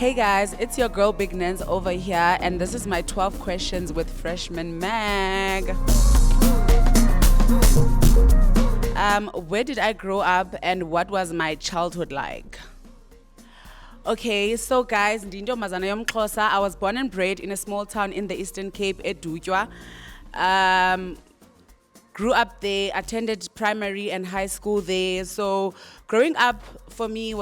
Hey guys, it's your girl Bigg Nandz over here, and this is my 12 questions with Freshman Mag. Where did I grow up and what was my childhood like? Okay, so guys, Ndindo Mazana Yomxhosa. I was born and bred in a small town in the Eastern Cape, Edutywa. Grew up there, attended primary and high school there. So growing up for me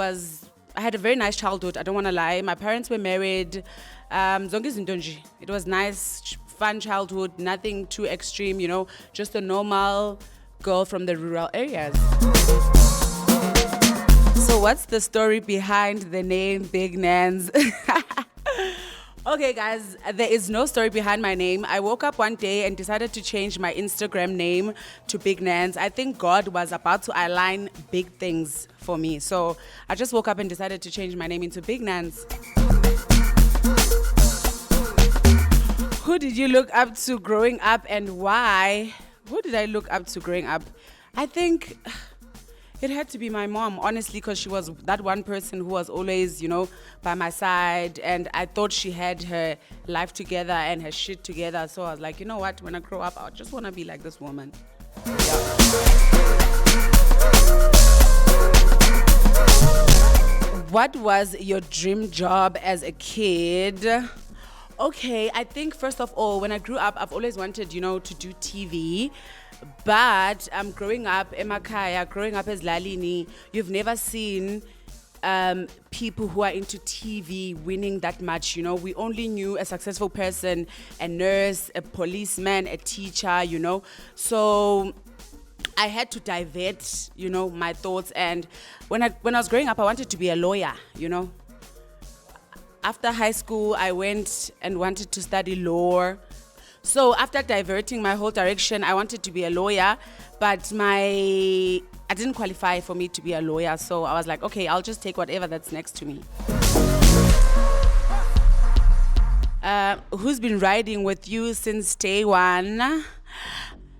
I had a very nice childhood, I don't want to lie. My parents were married. It was nice, fun childhood, nothing too extreme, just a normal girl from the rural areas. So what's the story behind the name Bigg Nandz? Okay guys, there is no story behind my name. I woke up one day and decided to change my Instagram name to Bigg Nandz. I think God was about to align big things for me. So I just woke up and decided to change my name into Bigg Nandz. Who did you look up to growing up and why? Who did I look up to growing up? I think it had to be my mom, honestly, because she was that one person who was always, by my side. And I thought she had her life together and her shit together. So I was like, you know what? When I grow up, I just want to be like this woman. Yeah. What was your dream job as a kid? Okay, I think first of all, when I grew up, I've always wanted, to do TV. But growing up emakaya, growing up as Lalini, you've never seen people who are into TV winning that much. We only knew a successful person, a nurse, a policeman, a teacher. So I had to divert, my thoughts. And when I was growing up, I wanted to be a lawyer. After high school, I went and wanted to study law. So after diverting my whole direction, I wanted to be a lawyer, but I didn't qualify for me to be a lawyer. So I was like, okay, I'll just take whatever that's next to me. Who's been riding with you since day one?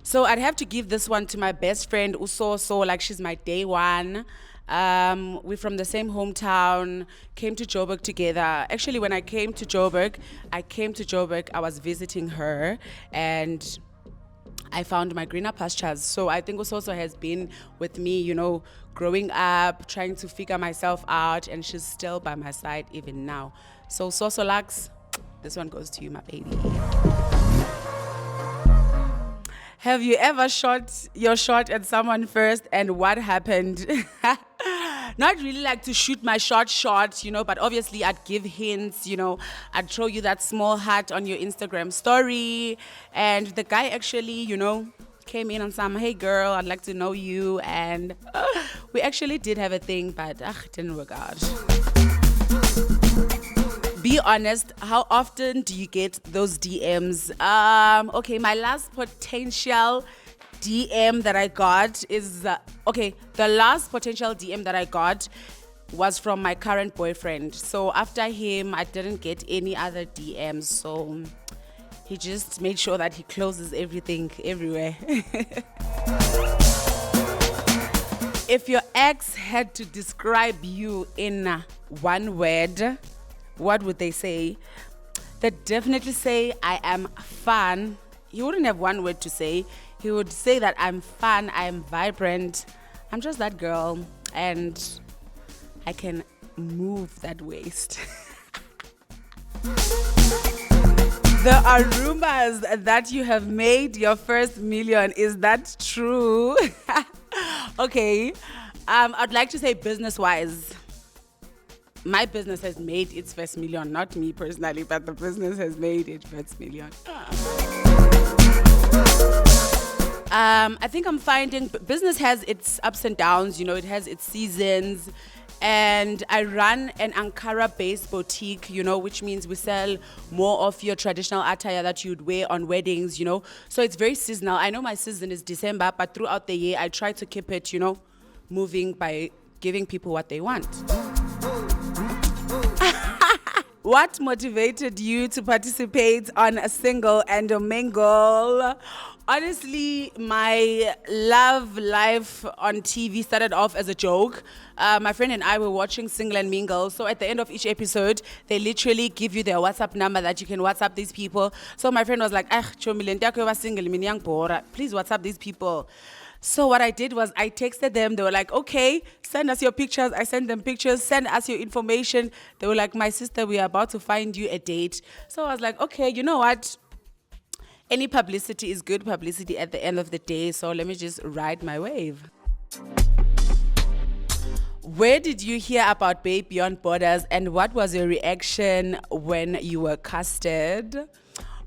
So I'd have to give this one to my best friend, Uso. So like she's my day one. We're from the same hometown, came to Joburg together. Actually, when I came to Joburg, I was visiting her and I found my greener pastures. So I think also has been with me, growing up, trying to figure myself out, and she's still by my side even now. So Lux, this one goes to you, my baby. Have you ever shot your shot at someone first and what happened? Not really like to shoot my shot, but obviously I'd give hints, I'd show you that small heart on your Instagram story. And the guy actually, came in and said, hey girl, I'd like to know you. And we actually did have a thing, but it didn't work out. Be honest, how often do you get those DMs? Okay, my last potential DM that I got is, the last potential DM that I got was from my current boyfriend. So after him, I didn't get any other DMs. So he just made sure that he closes everything everywhere. If your ex had to describe you in one word, what would they say? They'd definitely say, I am fun. He wouldn't have one word to say. He would say that I'm fun, I'm vibrant. I'm just that girl, and I can move that waist. There are rumors that you have made your first million. Is that true? Okay. I'd like to say business-wise. My business has made its first million, not me personally, but the business has made its first million. I think I'm finding business has its ups and downs, it has its seasons. And I run an Ankara-based boutique, which means we sell more of your traditional attire that you'd wear on weddings, So it's very seasonal. I know my season is December, but throughout the year, I try to keep it, moving by giving people what they want. What motivated you to participate on a single and a mingle? Honestly, my love life on TV started off as a joke. My friend and I were watching Single and Mingle. So at the end of each episode, they literally give you their WhatsApp number that you can WhatsApp these people. So my friend was like, single, please WhatsApp these people. So what I did was I texted them. They were like, okay, send us your pictures. I sent them pictures, send us your information. They were like, my sister, we are about to find you a date. So I was like, okay, you know what? Any publicity is good publicity at the end of the day, so let me just ride my wave. Where did you hear about Babe Beyond Borders, and what was your reaction when you were casted?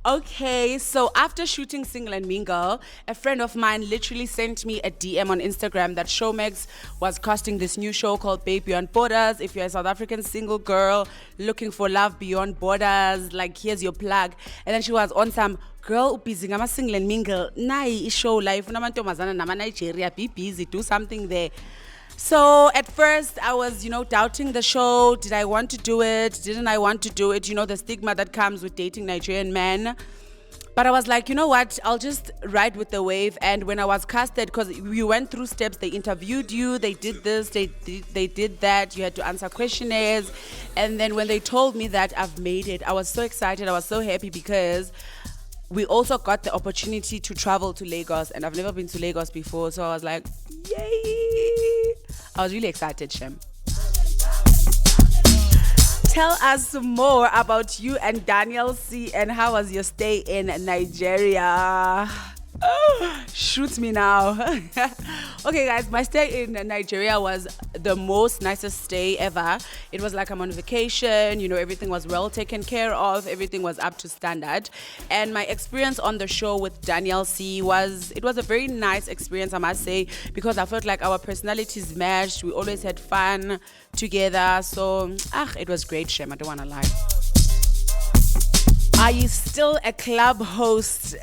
Okay, so after shooting Single and Mingle, a friend of mine literally sent me a DM on Instagram that Showmax was casting this new show called Babe Beyond Borders. If you're a South African single girl looking for love beyond borders, like here's your plug. And then she was on some girl busy ngama Single and Mingle. Nai show life namantombazana nama Nigeria, be busy, do something there. So at first I was, doubting the show. Did I want to do it? Didn't I want to do it? The stigma that comes with dating Nigerian men. But I was like, you know what? I'll just ride with the wave. And when I was casted, because we went through steps, they interviewed you, they did this, they did that. You had to answer questionnaires. And then when they told me that I've made it, I was so excited. I was so happy because we also got the opportunity to travel to Lagos. And I've never been to Lagos before. So I was like, yay! I was really excited, Shem. Tell us more about you and Daniel C. and how was your stay in Nigeria? Shoot me now. Okay, guys, my stay in Nigeria was the most nicest stay ever. It was like I'm on vacation, everything was well taken care of, everything was up to standard. And my experience on the show with Daniel C was a very nice experience, I must say, because I felt like our personalities matched. We always had fun together. So, it was great, Shem. I don't want to lie. Are you still a club host?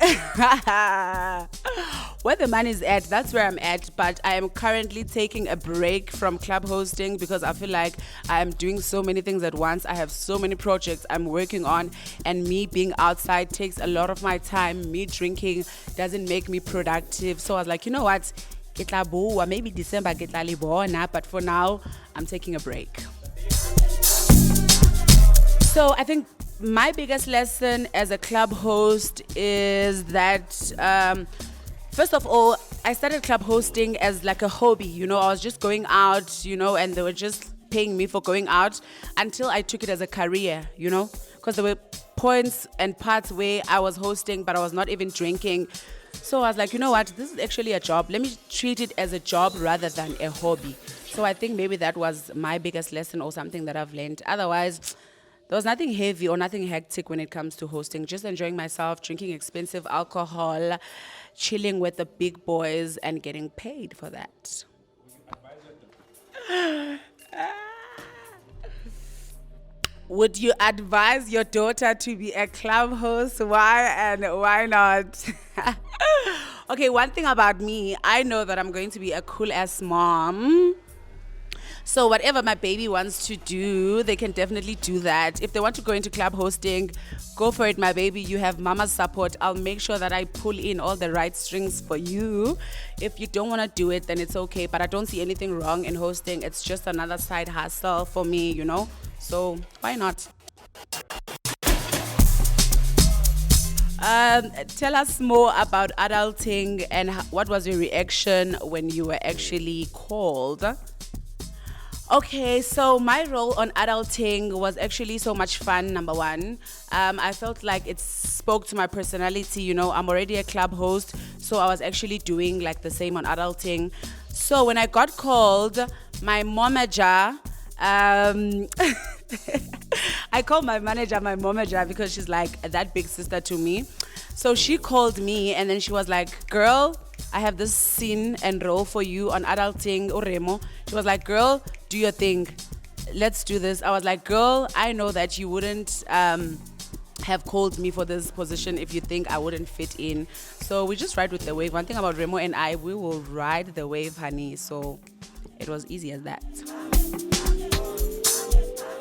Where the money is at, that's where I'm at. But I am currently taking a break from club hosting because I feel like I am doing so many things at once. I have so many projects I'm working on, and me being outside takes a lot of my time. Me drinking doesn't make me productive. So I was like, you know what? Maybe December, but for now, I'm taking a break. So I think my biggest lesson as a club host is that, first of all, I started club hosting as like a hobby. I was just going out, and they were just paying me for going out until I took it as a career, because there were points and parts where I was hosting, but I was not even drinking. So I was like, you know what, this is actually a job. Let me treat it as a job rather than a hobby. So I think maybe that was my biggest lesson or something that I've learned. Otherwise, there was nothing heavy or nothing hectic when it comes to hosting. Just enjoying myself, drinking expensive alcohol, chilling with the big boys, and getting paid for that. Would you advise your daughter to be a club host? Why and why not? Okay, one thing about me, I know that I'm going to be a cool-ass mom. So whatever my baby wants to do, they can definitely do that. If they want to go into club hosting, go for it, my baby. You have mama's support. I'll make sure that I pull in all the right strings for you. If you don't want to do it, then it's okay. But I don't see anything wrong in hosting. It's just another side hustle for me, So why not? Tell us more about adulting and what was your reaction when you were actually called? Okay, so my role on adulting was actually so much fun, number one. I felt like it spoke to my personality, I'm already a club host, so I was actually doing like the same on adulting. So when I got called, my momager, I call my manager my momager because she's like that big sister to me. So she called me and then she was like, girl, I have this scene and role for you on adulting, Oremo. She was like, girl, do your thing. Let's do this. I was like, girl, I know that you wouldn't have called me for this position if you think I wouldn't fit in. So we just ride with the wave. One thing about Remo and I, we will ride the wave, honey. So it was easy as that.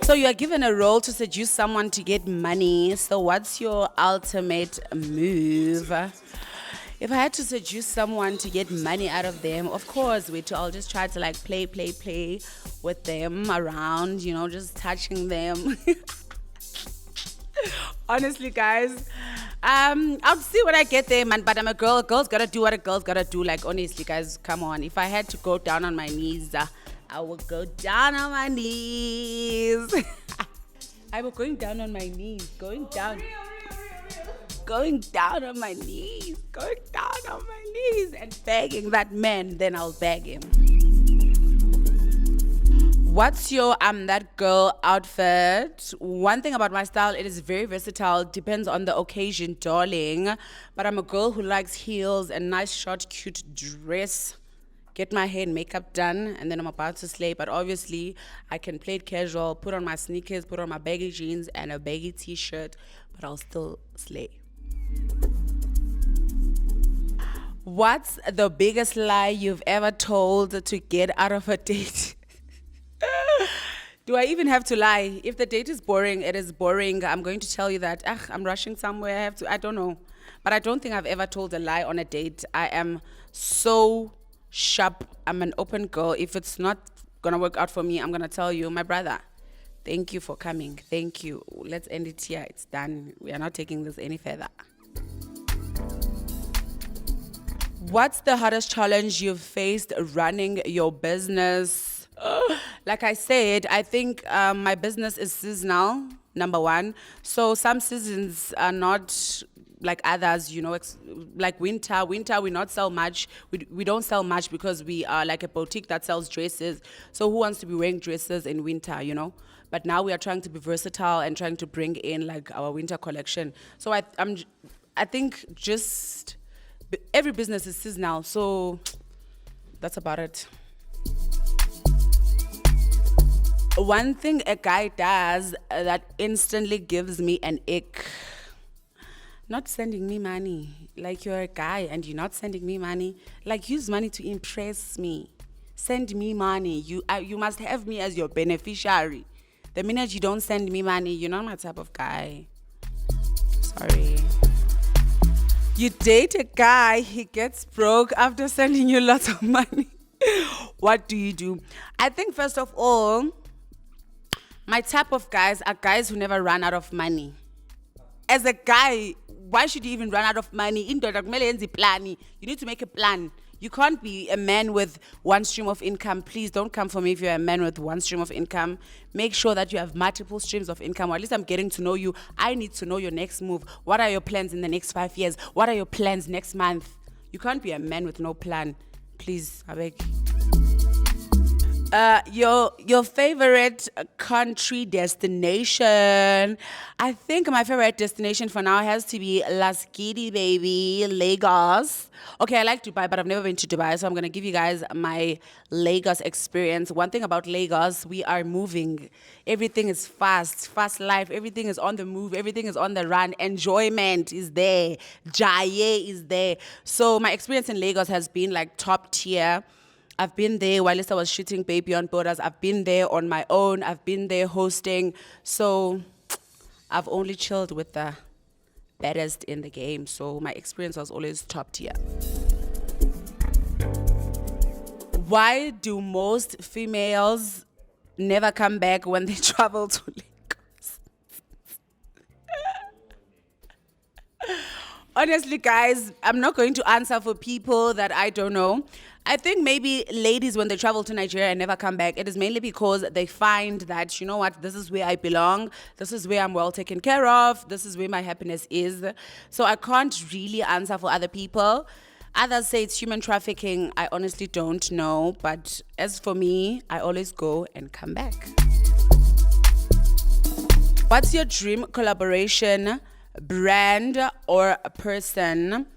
So you are given a role to seduce someone to get money. So what's your ultimate move? If I had to seduce someone to get money out of them, of course, I'll just try to like play with them around, just touching them. Honestly, guys, I'll see when I get there, man. But I'm a girl. A girl's gotta do what a girl's gotta do. Like, honestly, guys, come on. If I had to go down on my knees, I would go down on my knees. I was going down on my knees, going down on my knees, and begging that man. Then I'll beg him. What's your I'm that girl outfit? One thing about my style, it is very versatile. Depends on the occasion, darling. But I'm a girl who likes heels and nice short, cute dress. Get my hair and makeup done, and then I'm about to slay. But obviously, I can play it casual, put on my sneakers, put on my baggy jeans and a baggy t-shirt, but I'll still slay. What's the biggest lie you've ever told to get out of a date? Do I even have to lie? If the date is boring, it is boring. I'm going to tell you that I'm rushing somewhere. I don't know. But I don't think I've ever told a lie on a date. I am so sharp. I'm an open girl. If it's not going to work out for me, I'm going to tell you, my brother, thank you for coming. Thank you. Let's end it here. It's done. We are not taking this any further. What's the hardest challenge you've faced running your business? Like I said, I think my business is seasonal, number one. So some seasons are not like others, like winter. Winter, we not sell much. We don't sell much because we are like a boutique that sells dresses. So who wants to be wearing dresses in winter, But now we are trying to be versatile and trying to bring in like our winter collection. So I think just every business is seasonal. So that's about it. One thing a guy does that instantly gives me an ick. Not sending me money. Like, you're a guy and you're not sending me money. Like, use money to impress me. Send me money. You must have me as your beneficiary. The minute you don't send me money, you're not my type of guy. Sorry. You date a guy, he gets broke after sending you lots of money. What do you do? I think first of all, my type of guys are guys who never run out of money. As a guy, why should you even run out of money? You need to make a plan. You can't be a man with one stream of income. Please don't come for me if you're a man with one stream of income. Make sure that you have multiple streams of income. Or at least I'm getting to know you. I need to know your next move. What are your plans in the next 5 years? What are your plans next month? You can't be a man with no plan. Please, I beg. Your favorite country destination? I think my favorite destination for now has to be Las Gidi, baby, Lagos. Okay, I like Dubai, but I've never been to Dubai, so I'm gonna give you guys my Lagos experience. One thing about Lagos, we are moving. Everything is fast life. Everything is on the move. Everything is on the run. Enjoyment is there. Jaye is there. So my experience in Lagos has been like top tier. I've been there while I was shooting Baby on Borders. I've been there on my own. I've been there hosting. So I've only chilled with the baddest in the game. So my experience was always top tier. Why do most females never come back when they travel to Lagos? Honestly, guys, I'm not going to answer for people that I don't know. I think maybe ladies, when they travel to Nigeria and never come back, it is mainly because they find that, you know what, this is where I belong. This is where I'm well taken care of. This is where my happiness is. So I can't really answer for other people. Others say it's human trafficking. I honestly don't know. But as for me, I always go and come back. What's your dream collaboration, brand, or a person?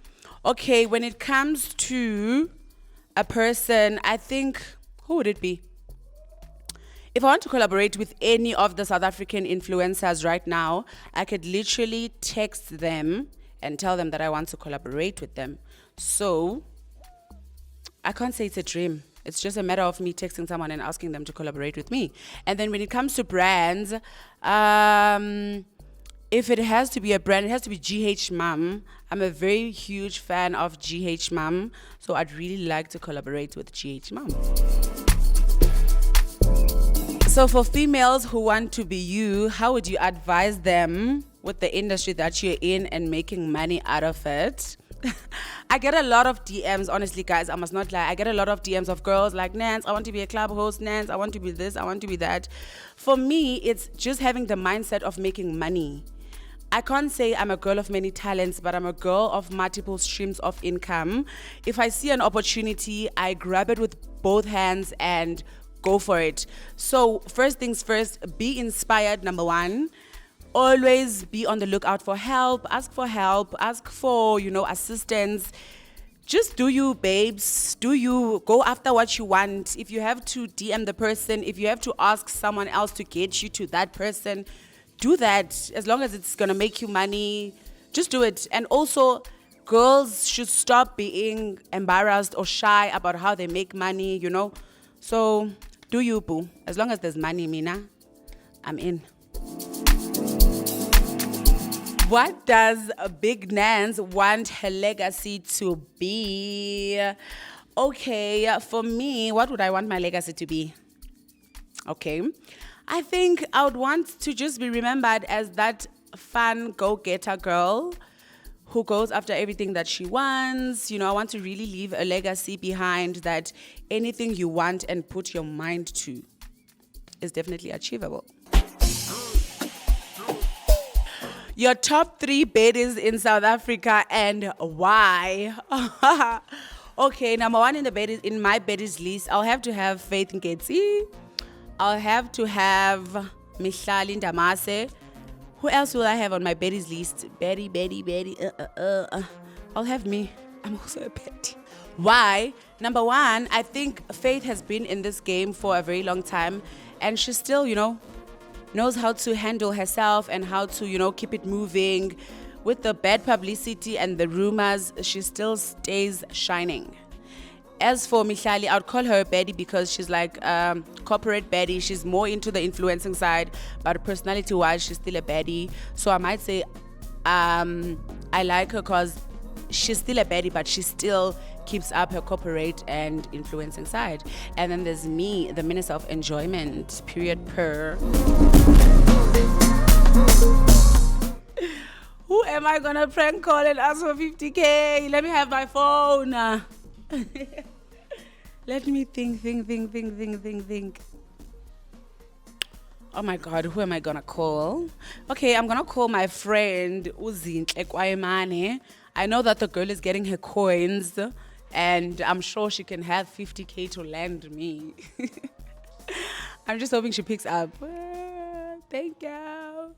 Okay, when it comes to a person, I think, who would it be? If I want to collaborate with any of the South African influencers right now, I could literally text them and tell them that I want to collaborate with them. So I can't say it's a dream. It's just a matter of me texting someone and asking them to collaborate with me. And then when it comes to brands, if it has to be a brand, it has to be GH Mum. I'm a very huge fan of GH Mum, so I'd really like to collaborate with GH Mum. So for females who want to be you, how would you advise them with the industry that you're in and making money out of it? I get a lot of DMs, honestly, guys, I must not lie. I get a lot of DMs of girls like, Nandz, I want to be a club host. Nandz, I want to be this, I want to be that. For me, it's just having the mindset of making money. I can't say I'm a girl of many talents, but I'm a girl of multiple streams of income. If I see an opportunity, I grab it with both hands and go for it. So first things first, be inspired, number one. Always be on the lookout for help, ask for assistance. Just do you, babes. Do you, go after what you want. If you have to DM the person, if you have to ask someone else to get you to that person, do that. As long as it's gonna make you money, just do it. And also, girls should stop being embarrassed or shy about how they make money, So, do you, boo. As long as there's money, Mina, I'm in. What does Bigg Nandz want her legacy to be? Okay, for me, what would I want my legacy to be? Okay, I think I would want to just be remembered as that fun go-getter girl who goes after everything that she wants. I want to really leave a legacy behind that anything you want and put your mind to is definitely achievable. Your top 3 baddies in South Africa and why? Okay, number 1 in my baddies list, I'll have to have Faith Nketsi. I'll have to have Mihlali Ndamase. Who else will I have on my baddies list? Betty. I'll have me. I'm also a baddie. Why? Number 1, I think Faith has been in this game for a very long time, and she still, knows how to handle herself and how to, keep it moving. With the bad publicity and the rumors, she still stays shining. As for Mihlali, I would call her a baddie because she's like corporate baddie. She's more into the influencing side, but personality-wise, she's still a baddie. So I might say I like her because she's still a baddie, but she still keeps up her corporate and influencing side. And then there's me, the minister of enjoyment, period per. Who am I gonna prank call and ask for 50K? Let me have my phone. Let me think. Oh my God, who am I gonna call? Okay, I'm gonna call my friend Zintle Kwaaiman. I know that the girl is getting her coins, and I'm sure she can have 50K to lend me. I'm just hoping she picks up. Thank you.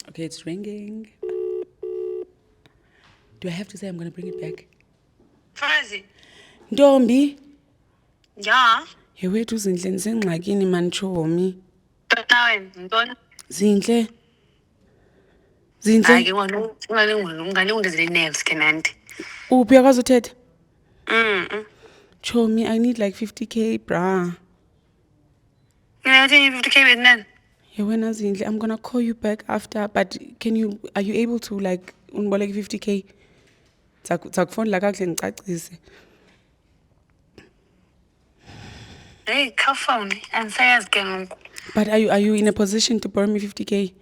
Okay, it's ringing. Do I have to say I'm gonna bring it back? Fazi. Ntombi. Yeah. Yewethu Zintle nisengxakini manchomi. Nawe ntoni? Zintle. Hayi ke ungalungizile nerves ke nanti. Uphi akwazi uthetha? Chomi, I need like 50K, brah. You know, 50K with none. Yewena Zintle, I'm gonna call you back after, but are you able to like unboleke 50K? Zakufondla kakuhle ngicacise. Hey, call phone and say as ke. But are you in a position to borrow me 50K?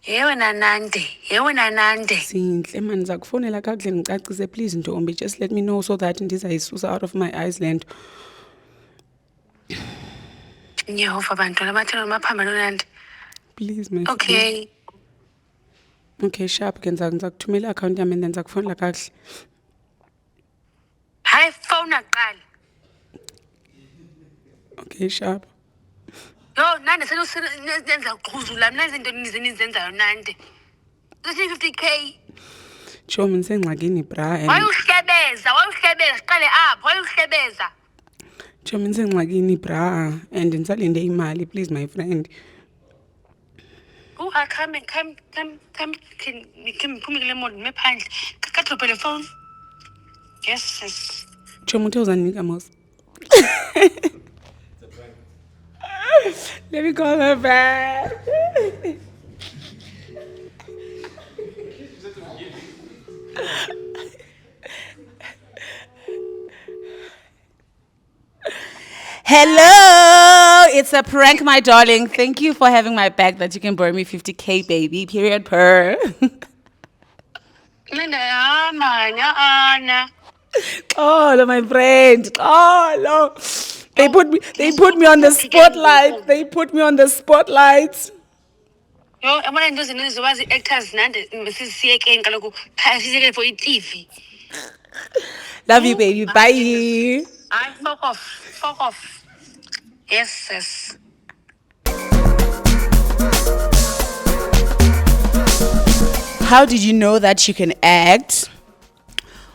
Yewena nande. Zintle man, zakufonela kakuhle ngicacise, please Ntombi, just let me know so that ndizayisusa out of my Iceland. Nyehova bantwana bathela maphambano nandi. Please my Okay. friend. Okay, sharp ke ngizakuthumela account yami and then zakufonela kakuhle. Hayi phone aqala. Okay, sharp. Yo, nande senza uqhuzula mina izinto nizenzayo nande. Uthi 50K. Chomi nisengxakini, brah. Wayuhlebeza, siqale apho, wayuhlebeza. Chomi nisengxakini, brah, and ndisalinde imali, please my friend. Oh, come, can phumi kule moto nime phandle. Ka drop the phone. Yes. Chomi uthe uzandinika mos. Let me call her back. Hello, it's a prank, my darling. Thank you for having my back that you can borrow me 50K, baby. Period per. Oh, my friend. Oh, no. They put me on the spotlight. They put me on the spotlight. Yo, yabona into ezininzi zoba zi-actors nande sisiyekeni kaloku sisiyekeni for i-TV. Love you, baby. Bye. Hayi, fuck off. Yes. How did you know that you can act?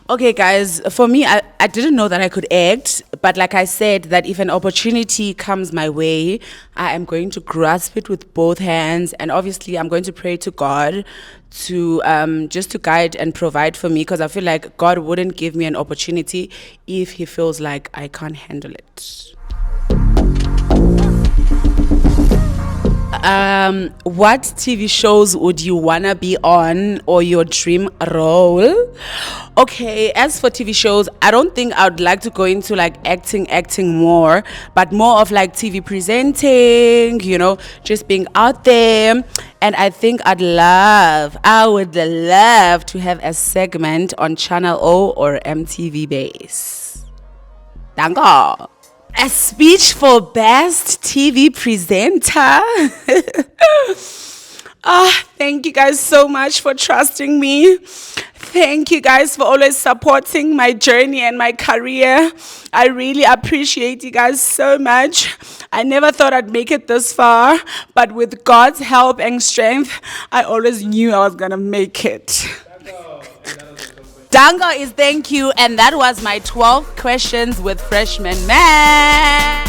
Okay, guys, for me, I didn't know that I could act, but like I said, that if an opportunity comes my way, I am going to grasp it with both hands, and obviously I'm going to pray to God to just to guide and provide for me, because I feel like God wouldn't give me an opportunity if he feels like I can't handle it. What TV shows would you wanna be on, or your dream role? Okay, as for TV shows, I don't think I would like to go into like acting more, but more of like TV presenting, just being out there. And I think I would love to have a segment on Channel O or MTV Base. Danke. A speech for best TV presenter. Thank you guys so much for trusting me. Thank you guys for always supporting my journey and my career. I really appreciate you guys so much. I never thought I'd make it this far, but with God's help and strength, I always knew I was gonna make it. Danga is thank you, and that was my 12 questions with Freshman Man.